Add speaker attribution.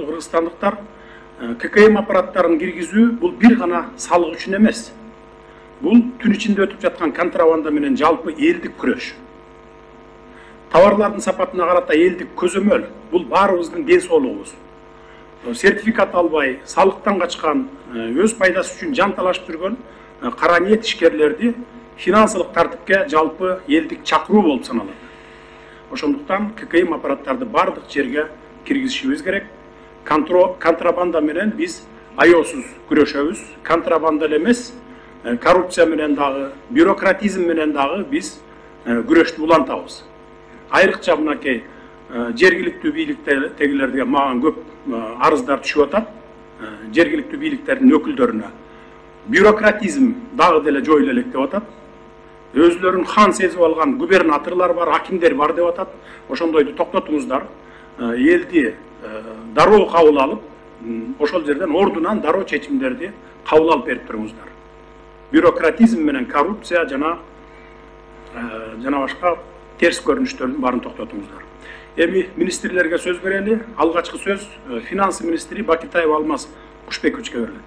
Speaker 1: Кыргызстандыктар ККМ аппараттарын киргизүү бул бир гана салык үчүн эмес. Бул түн ичинде өтүп жаткан контрабанда менен жалпы элдик күрөш. Товарлардын сапатына карата элдик көзөмөл бул баарыбыздын ден соолугубуз. Сертификат албай, салыктан качкан, өз пайдасы үчүн жан талашып жүргөн кара ниет ишкерлерди финансылык тартипке жалпы элдик чакыруу болуп саналат. Ошондуктан ККМ аппараттарды бардык жерге киргизишибиз керек. Контрабанда менен биз аеосуз күрөшөбүз. Контрабанда эле эмес, коррупция менен дагы, бюрократизм менен дагы биз күрөштү улантабыз. Айрыкча мынакей жергиликтүү бийликтегилерге маған көп арыздар түшүп атат. Жергиликтүү бийликтердин өкүлдөрүнө бюрократизм дагы деле жоюла элек деп атат. Өзлөрүн хан сезип алган губернаторлор бар, акимдер бар деп атат. Ошондойду токтотуңуздар. Элди дароо кабыл алып, ошол жерден ордунан дароо чечимдерди кабыл алып берип туруңуздар. Бюрократизм менен коррупция жана башка терс көрүнүштөрдүн баарын токтотуңуздар. Эми министрлерге сөз берели. Алгачкы сөз финансы министри Бакитаев Алмаз Кушбековичке берилет.